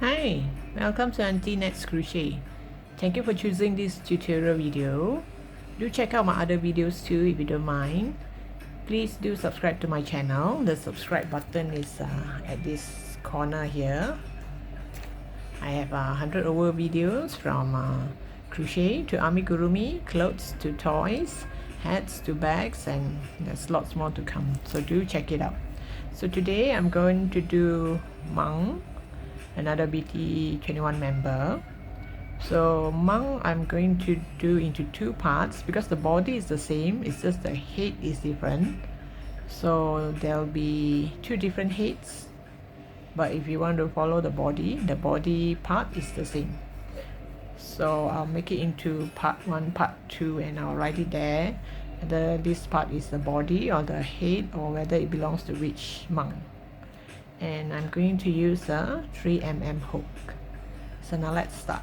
Hi, welcome to Auntie Nat's Crochet. Thank you for choosing this tutorial video. Do check out my other videos too if you don't mind. Please do subscribe to my channel. The subscribe button is at this corner here. I have 100 over videos from crochet to amigurumi, clothes to toys, hats to bags, and there's lots more to come. So do check it out. So today I'm going to do Mang, another BT21 member. So Mang I'm going to do into two parts because the body is the same, it's just the head is different. So there'll be two different heads, but if you want to follow the body part is the same. So I'll make it into part 1, part 2, and I'll write it there whether this part is the body or the head or whether it belongs to which Mang. And I'm going to use a 3mm hook. So now let's start.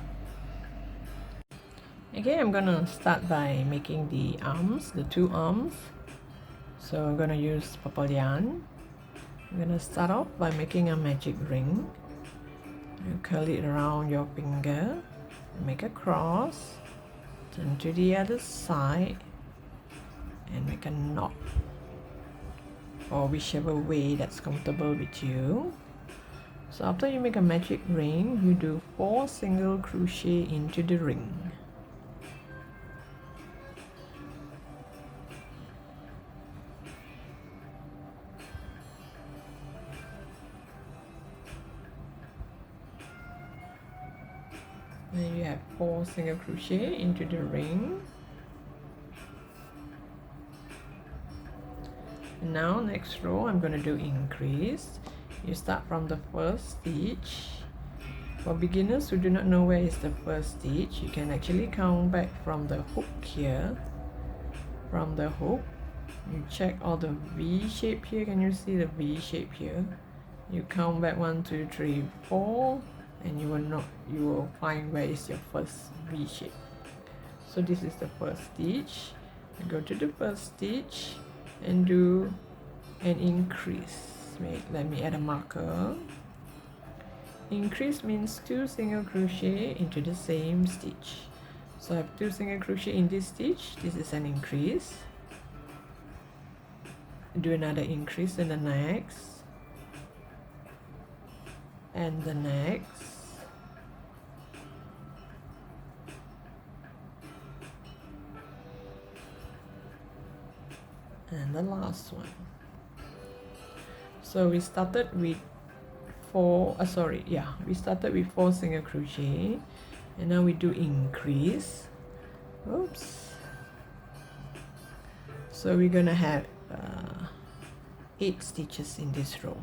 Okay, I'm gonna start by making the arms, the two arms. So I'm gonna use purple yarn. I'm gonna start off by making a magic ring. You curl it around your finger, make a cross, turn to the other side, and make a knot, or whichever way that's comfortable with you. So after you make a magic ring, you do 4 single crochet into the ring. Then you have 4 single crochet into the ring. And now next row I'm going to do increase. You start from the first stitch. For beginners who do not know where is the first stitch, you can actually count back from the hook here. From the hook, you check all the V shape here. Can you see the V shape here? You count back 1, 2, 3, 4, and you will find where is your first V shape. So this is the first stitch. You go to the first stitch and do an increase. Wait, let me add a marker. Increase means 2 single crochet into the same stitch. So I have 2 single crochet in this stitch. This is an increase. Do another increase in the next, and the next, and the last one. So we started with 4 single crochet, and now we do increase. Oops. So we're gonna have 8 stitches in this row.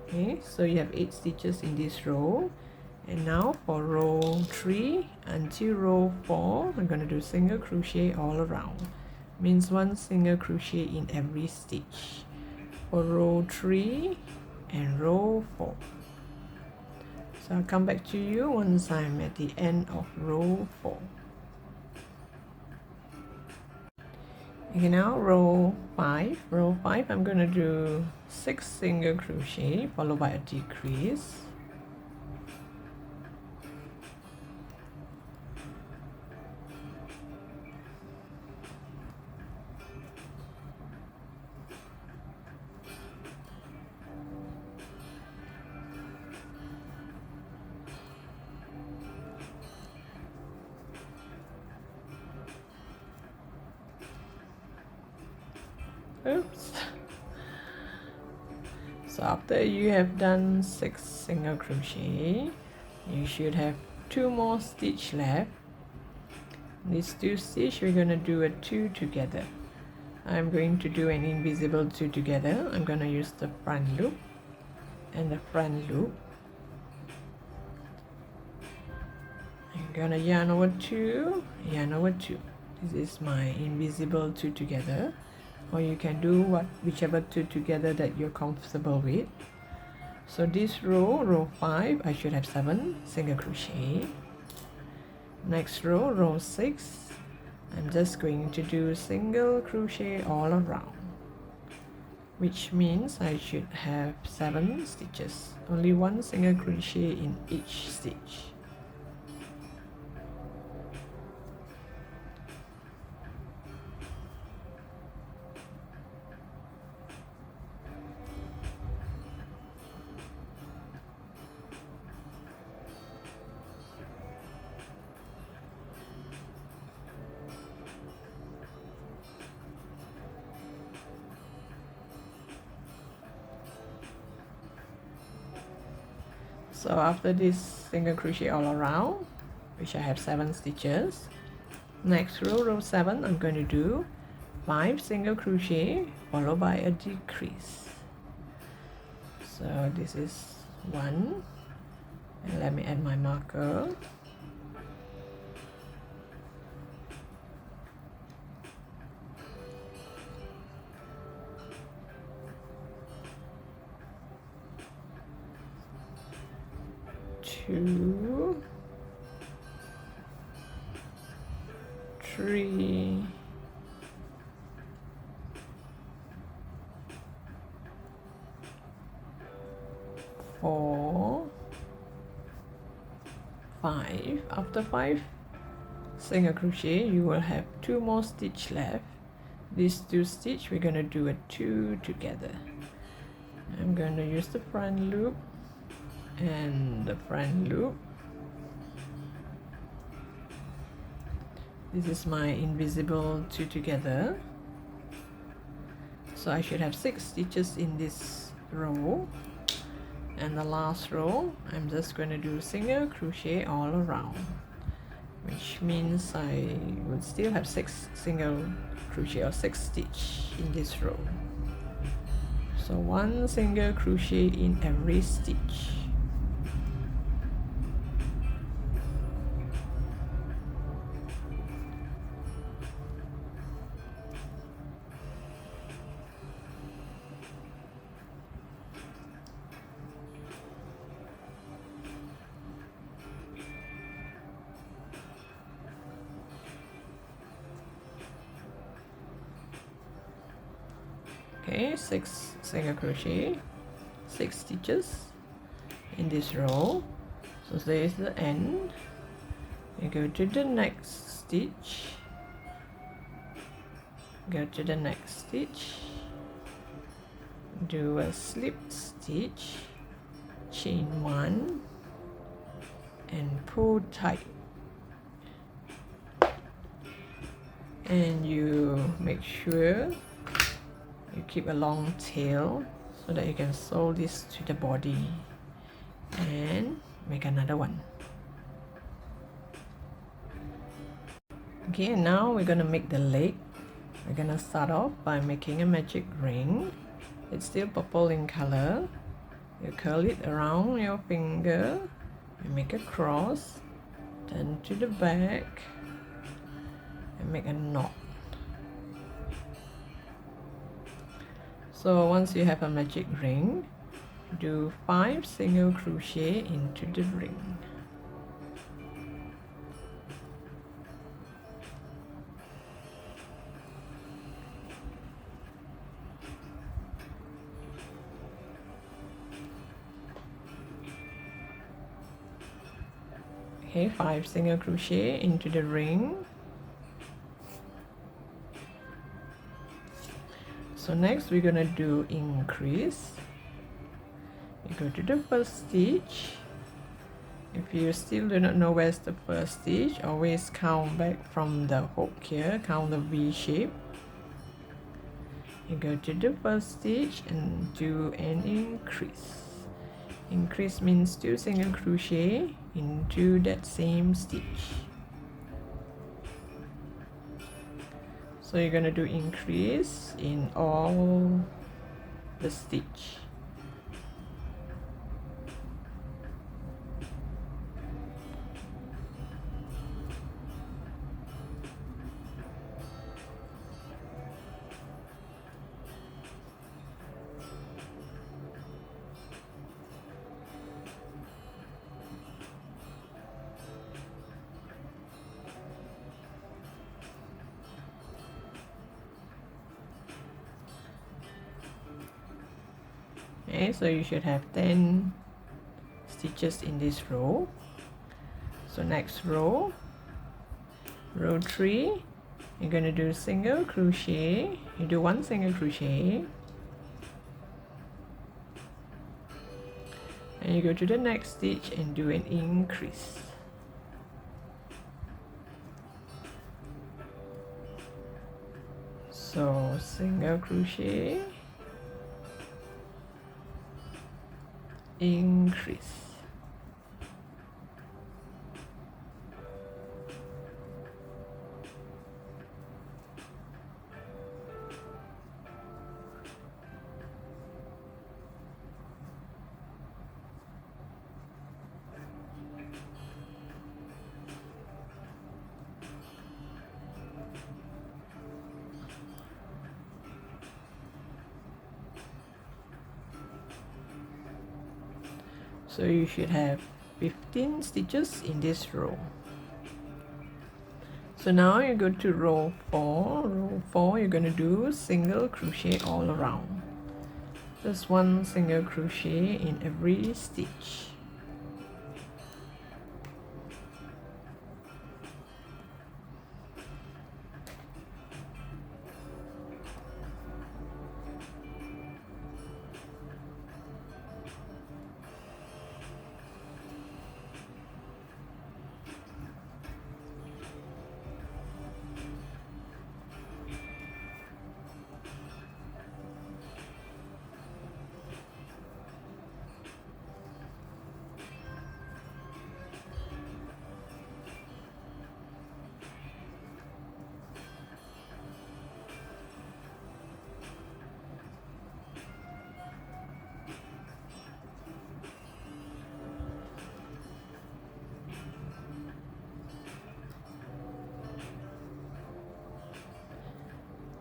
Okay, so you have 8 stitches in this row. And now for row 3 until row 4, I'm going to do single crochet all around. Means 1 single crochet in every stitch. For row 3 and row 4. So I'll come back to you once I'm at the end of row 4. Okay, now row 5. Row 5, I'm going to do 6 single crochet followed by a decrease. Oops. So after you have done 6 single crochet, you should have 2 more stitch left. These 2 stitch, we're going to do a 2 together. I'm going to do an invisible 2 together. I'm going to use the front loop and the front loop. I'm going to yarn over 2, yarn over 2. This is my invisible 2 together. Or you can do whichever 2 together that you're comfortable with. So this row 5, I should have 7 single crochet. Next row 6, I'm just going to do single crochet all around. which means I should have 7 stitches, only 1 single crochet in each stitch. So after this single crochet all around, which I have 7 stitches, next row 7, I'm going to do 5 single crochet followed by a decrease. So this is 1, and let me add my marker. Two, 3, 4, 5. After 5 single crochet, you will have 2 more stitch left. These 2 stitch, we're going to do a 2 together. I'm going to use the front loop and the front loop. This is my invisible 2 together. So I should have 6 stitches in this row, and the last row I'm just going to do single crochet all around, which means I would still have 6 single crochet or 6 stitch in this row. So 1 single crochet in every stitch. Okay, 6 single crochet, 6 stitches in this row. So there is the end. You go to the next stitch, go to the next stitch, do a slip stitch, chain 1 and pull tight, and you make sure you keep a long tail so that you can sew this to the body and make another one. Okay, and now we're gonna make the leg. We're gonna start off by making a magic ring. It's still purple in color. You curl it around your finger, you make a cross, turn to the back and make a knot. So once you have a magic ring, do 5 single crochet into the ring. Okay, 5 single crochet into the ring. So next we're gonna do increase. You go to the first stitch. If you still do not know where's the first stitch, always count back from the hook here, count the V shape. You go to the first stitch and do an increase. Increase means 2 single crochet into that same stitch. So you're going to do increase in all the stitch. Okay, so you should have 10 stitches in this row. So next row, row 3, you're going to do single crochet. You do 1 single crochet, and you go to the next stitch and do an increase. So single crochet, increase. So you should have 15 stitches in this row. So now you go to row 4. Row 4, you're going to do single crochet all around. Just 1 single crochet in every stitch.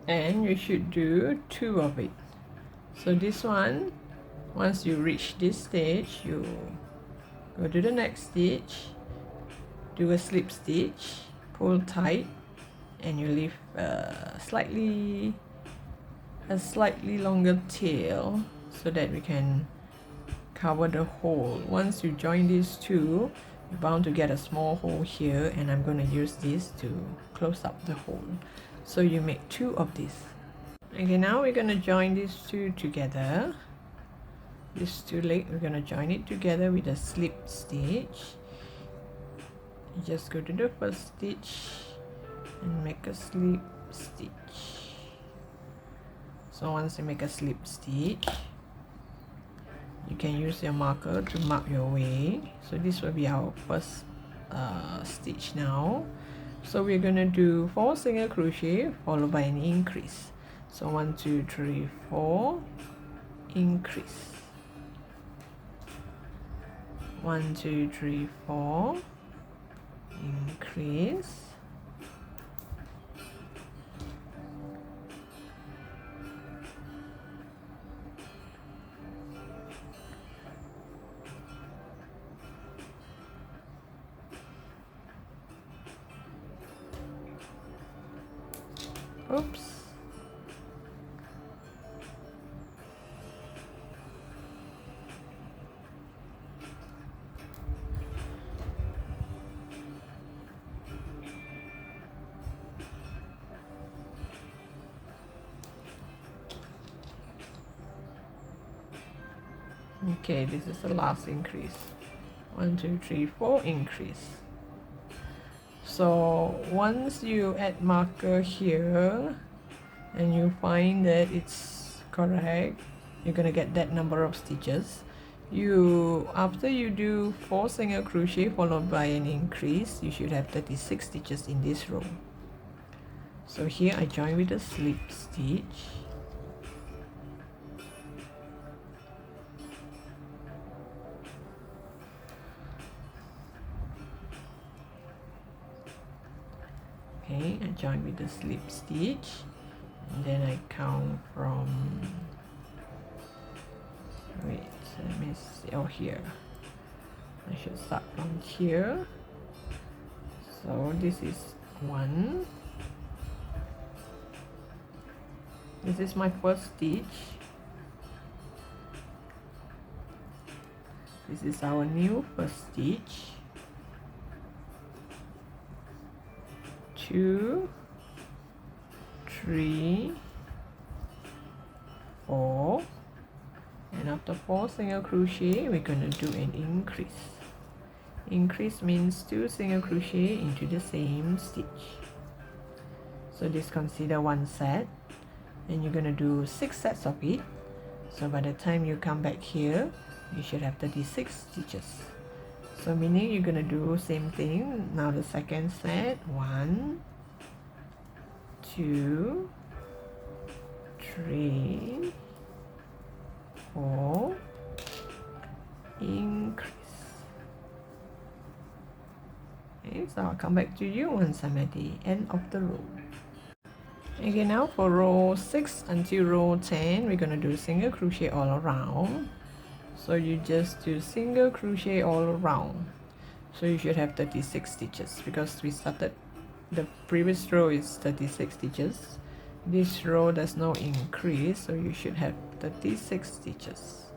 And you should do 2 of it. So this one, once you reach this stage, you go to the next stitch, do a slip stitch, pull tight, and you leave a slightly longer tail so that we can cover the hole. Once you join these two, you're bound to get a small hole here, and I'm going to use this to close up the hole. So you make 2 of these. Okay, now we're going to join these 2 together. These 2 legs, we're going to join it together with a slip stitch. You just go to the first stitch and make a slip stitch. So once you make a slip stitch, you can use your marker to mark your way. So this will be our first stitch now. So we're going to do 4 single crochet followed by an increase. So 1 2 3 4, increase. 1 2 3 4, increase. Oops. Okay, this is the last increase. 1 2 3 4, increase. So once you add marker here and you find that it's correct, you're gonna get that number of stitches. After you do 4 single crochet followed by an increase, you should have 36 stitches in this row. So here I join with a slip stitch. Okay, I join with the slip stitch, and then I count from, wait, let me see, oh here, I should start from here. So this is 1, this is my first stitch, This is our new first stitch. 2, 3, 4, and after 4 single crochet we're going to do an increase. Increase means 2 single crochet into the same stitch. So this consider one set, and you're going to do 6 sets of it. So by the time you come back here, you should have 36 stitches. So meaning you're going to do same thing. Now the second set, 1, 2, 3, 4, increase. Okay, so I'll come back to you once I'm at the end of the row. Okay, now for row 6 until row 10, we're going to do single crochet all around. So you just do single crochet all around. So you should have 36 stitches, because we started, the previous row is 36 stitches. This row does no increase, so you should have 36 stitches.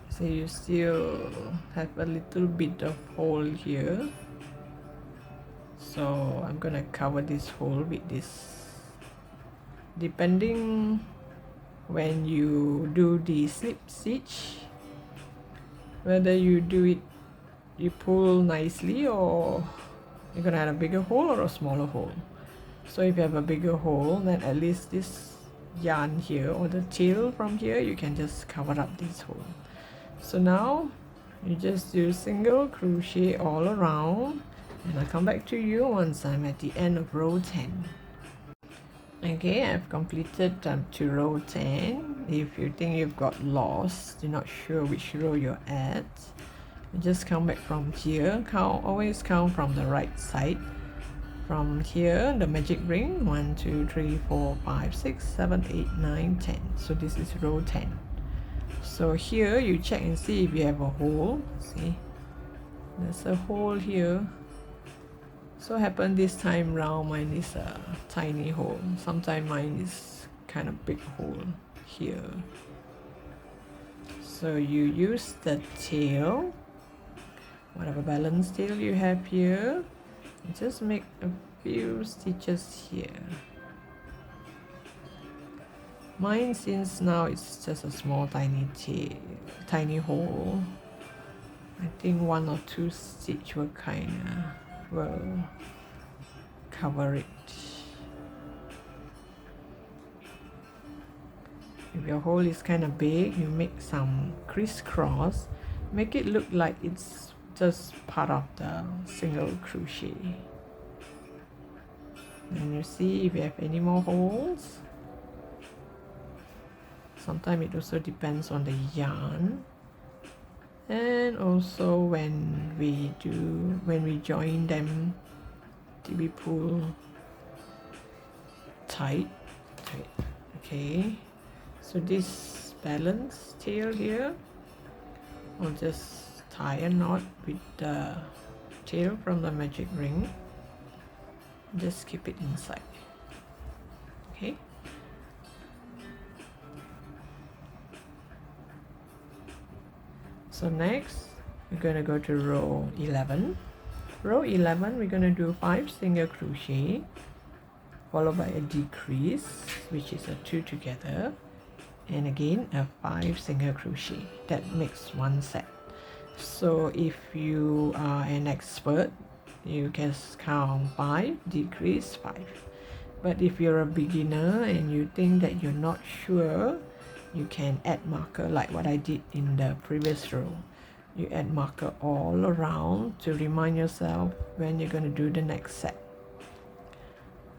So you still have a little bit of hole here. So I'm gonna cover this hole with this. Depending when you do the slip stitch, whether you do it, you pull nicely, or you're gonna have a bigger hole or a smaller hole. So if you have a bigger hole, then at least this yarn here or the tail from here, you can just cover up this hole. So now you just do single crochet all around, and I'll come back to you once I'm at the end of row 10. Okay, I've completed to row 10. If you think you've got lost, you're not sure which row you're at, you just come back from here. Always count from the right side. From here, the magic ring, 1, 2, 3, 4, 5, 6, 7, 8, 9, 10. So this is row 10. So here you check and see if you have a hole. See, there's a hole here. So happened this time round, mine is a tiny hole. Sometimes mine is kind of big hole here. So you use the tail, whatever balance tail you have here, just make a few stitches here. Mine, since now it's just a small tiny hole, I think 1 or 2 stitch will cover it. If your hole is kind of big, you make some crisscross, make it look like it's just part of the single crochet. And you see if you have any more holes. Sometimes it also depends on the yarn, and also when we join them, we pull tight. Okay, so this balance tail here, I'll just tie a knot with the tail from the magic ring, just keep it inside. Okay, so next we're going to go to row 11. Row 11, we're going to do 5 single crochet followed by a decrease, which is a 2 together, and again a 5 single crochet. That makes one set. So if you are an expert, you can count 5, decrease 5. But if you're a beginner and you think that you're not sure, you can add marker like what I did in the previous row. You add marker all around to remind yourself when you're going to do the next set.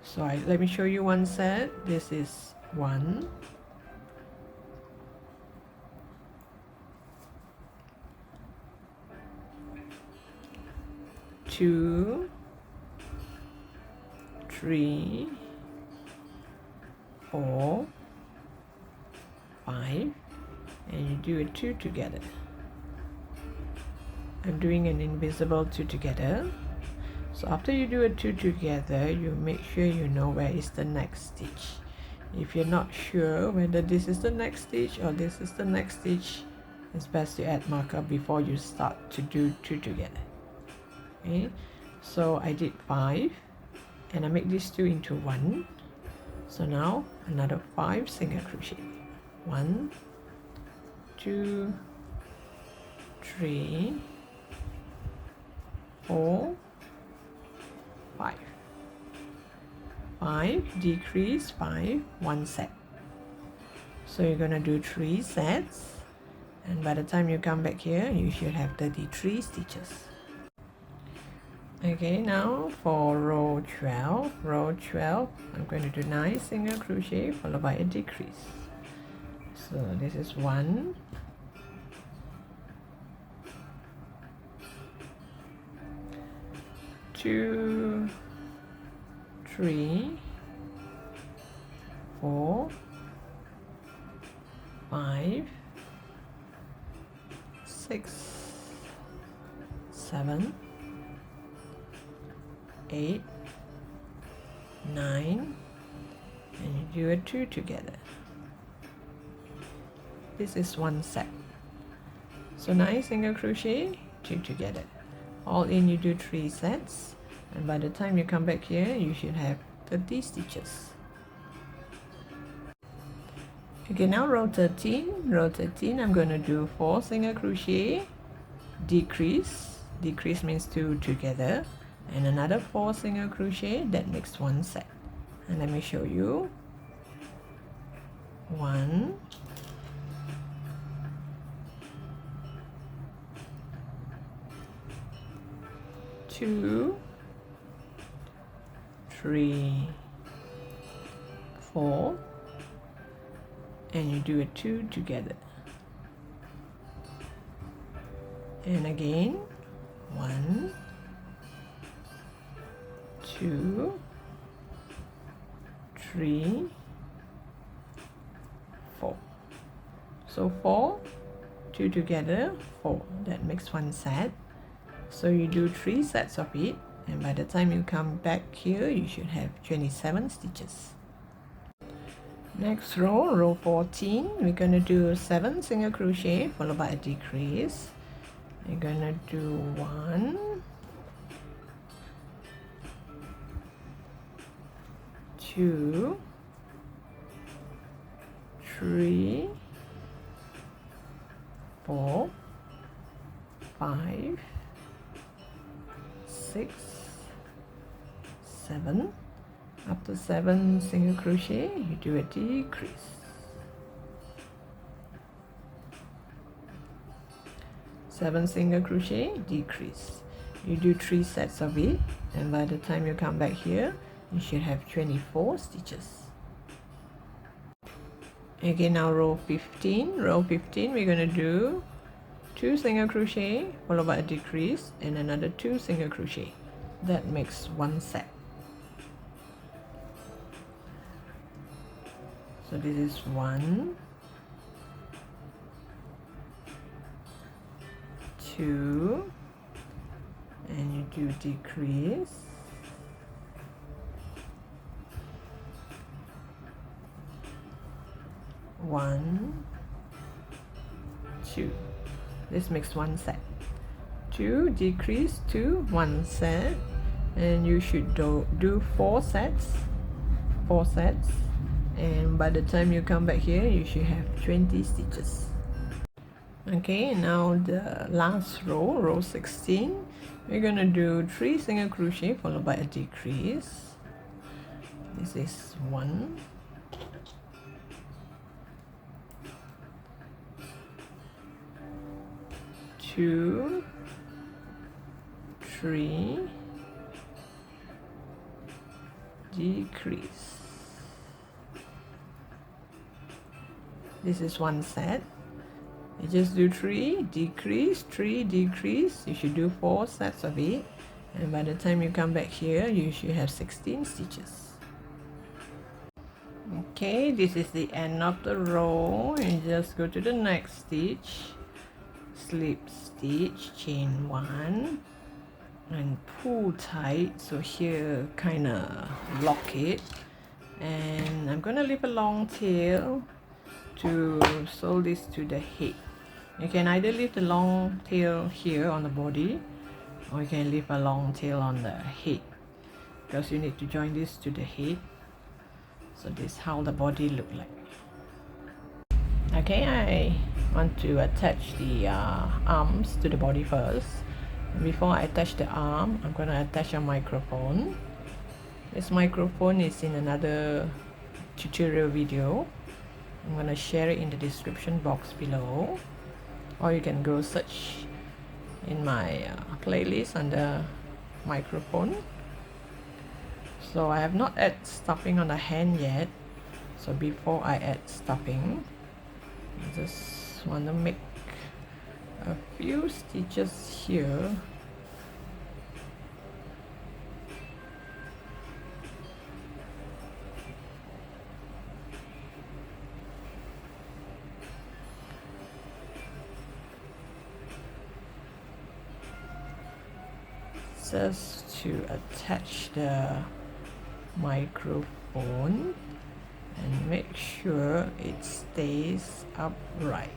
So let me show you one set. This is 1, 2, 3, 4, 5, and you do a 2 together. I'm doing an invisible 2 together. So after you do a 2 together, you make sure you know where is the next stitch. If you're not sure whether this is the next stitch or this is the next stitch, it's best to add marker before you start to do 2 together. Okay, so I did 5 and I make these 2 into 1. So now another 5 single crochet. 1, 2, 3, 4, 5. 5, decrease 5, 1 set. So you're gonna do 3 sets, and by the time you come back here you should have 33 stitches. Okay, now for row 12, I'm going to do 9 single crochet followed by a decrease. So this is 1, 2, 3, 4, 5, 6, 7, 8, 9, and you do a 2 together. This is 1 set. So 9 single crochet, 2 together. All in you do 3 sets, and by the time you come back here you should have 30 stitches. Okay, now row 13, I'm going to do 4 single crochet, decrease means 2 together, and another 4 single crochet, that makes 1 set. And let me show you. 1, 2, 3, 4, and you do a 2 together. And again, 1, 2, 3, 4. So 4, 2 together, 4. That makes 1 set. So you do 3 sets of it, and by the time you come back here you should have 27 stitches. Next row, row 14, we're going to do 7 single crochet followed by a decrease. We're going to do 1, 2, 3, 4, 5, 6, 7. After 7 single crochet you do a decrease. 7 single crochet, decrease. You do 3 sets of it, and by the time you come back here you should have 24 stitches. Again, now row 15, we're going to do 2 single crochet followed by a decrease and another 2 single crochet. That makes 1 set. So this is 1, 2, and you do decrease, 1, 2. This makes 1 set. 2, decrease, 2, 1 set, and you should do 4 sets, and by the time you come back here you should have 20 stitches. Okay, now the last row, row 16, we're going to do 3 single crochet followed by a decrease. This is 1, 2, 3, decrease. This is 1 set. You just do 3, decrease, 3, decrease. You should do 4 sets of it, and by the time you come back here you should have 16 stitches. Okay, this is the end of the row. You just go to the next stitch, slip stitch, chain 1, and pull tight. So here kind of lock it, and I'm gonna leave a long tail to sew this to the head. You can either leave the long tail here on the body, or you can leave a long tail on the head, because you need to join this to the head. So this is how the body look like. Okay, I want to attach the arms to the body first. Before I attach the arm, I'm going to attach a microphone. This microphone is in another tutorial video. I'm going to share it in the description box below, or you can go search in my playlist under microphone. So I have not add stuffing on the hand yet, so before I add stuffing, I just want to make a few stitches here. Just to attach the microphone and make sure it stays upright.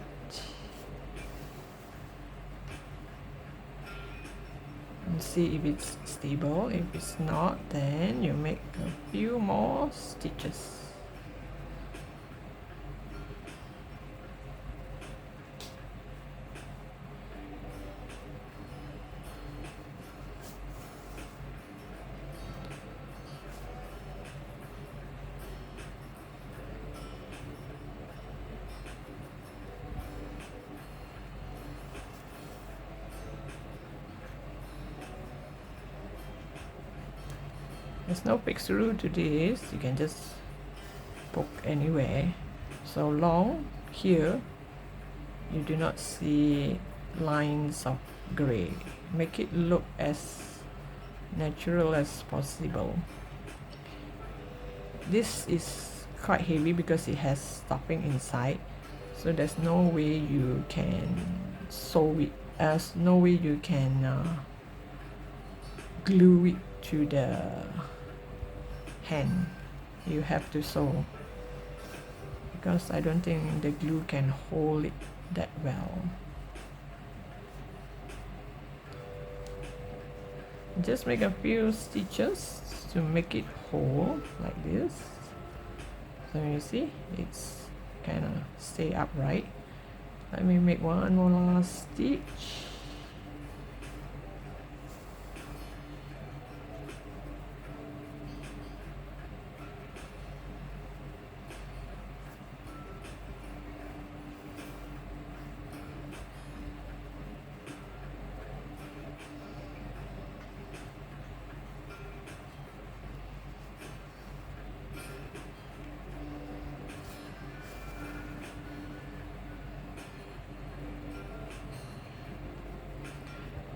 And see if it's stable. If it's not, then you make a few more stitches. There's no fixed rule to this, you can just poke anywhere. So long here, you do not see lines of gray. Make it look as natural as possible. This is quite heavy because it has stuffing inside, so there's no way you can sew it, as no way you can glue it to the hand. You have to sew, because I don't think the glue can hold it that well. Just make a few stitches to make it whole like this. So you see it's kind of stay upright. Let me make one more last stitch.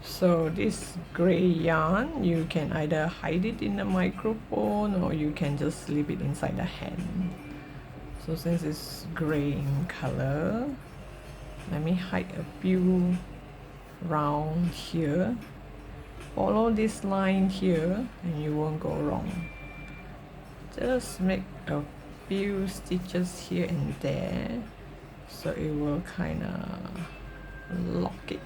So this gray yarn, you can either hide it in the microphone, or you can just leave it inside the hand. So since it's gray in color, let me hide a few round here. Follow this line here and you won't go wrong. Just make a few stitches here and there, so it will kind of lock it.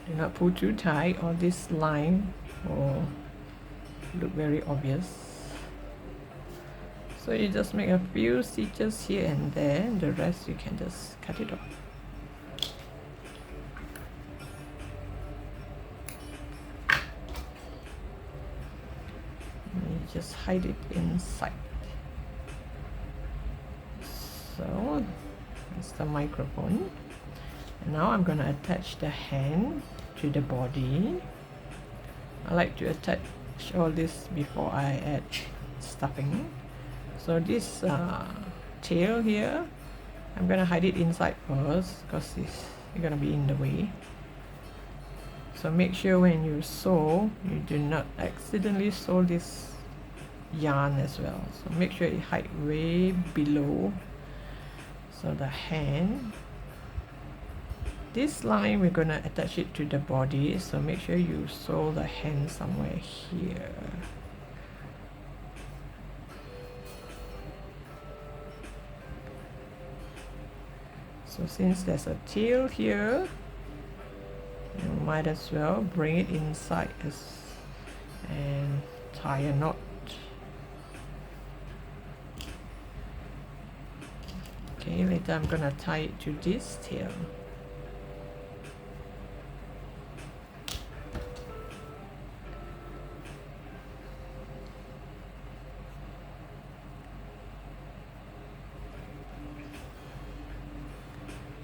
Do not pull too tight, or this line will look very obvious. So you just make a few stitches here and there, and the rest you can just cut it off. And you just hide it inside. So that's the microphone. And now I'm going to attach the hand to the body. I like to attach all this before I add stuffing. So this tail here, I'm gonna hide it inside first because it's gonna be in the way. So make sure when you sew, you do not accidentally sew this yarn as well. So make sure you hide way below, So the hand, this line we're gonna attach it to the body, so make sure you sew the hand somewhere here. So since there's a tail here, you might as well bring it inside and tie a knot. Okay, later I'm gonna tie it to this tail.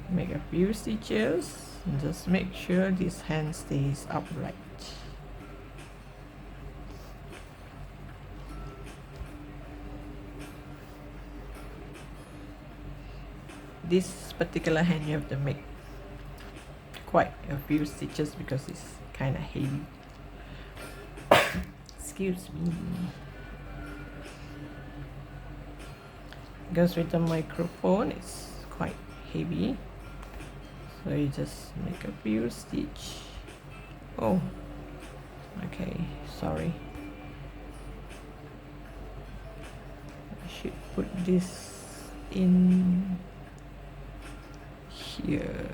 Make a few stitches and just make sure this hand stays upright. This particular hand you have to make quite a few stitches because it's kind of heavy. Excuse me. Goes with the microphone, it's quite heavy. So you just make a few stitch. Oh, okay, sorry. I should put this in here.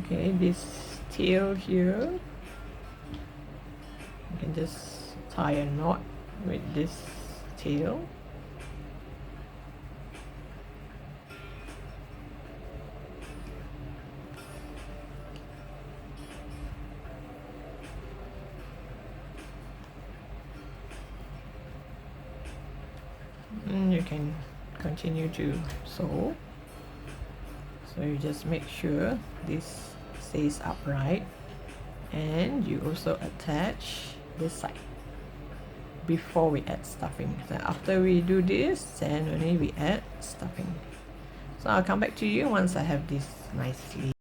Okay, this tail here, you can just tie a knot with this tail. And you can continue to sew. So you just make sure this stays upright, and you also attach this side before we add stuffing. So after we do this, then only we add stuffing. So I'll come back to you once I have this nicely.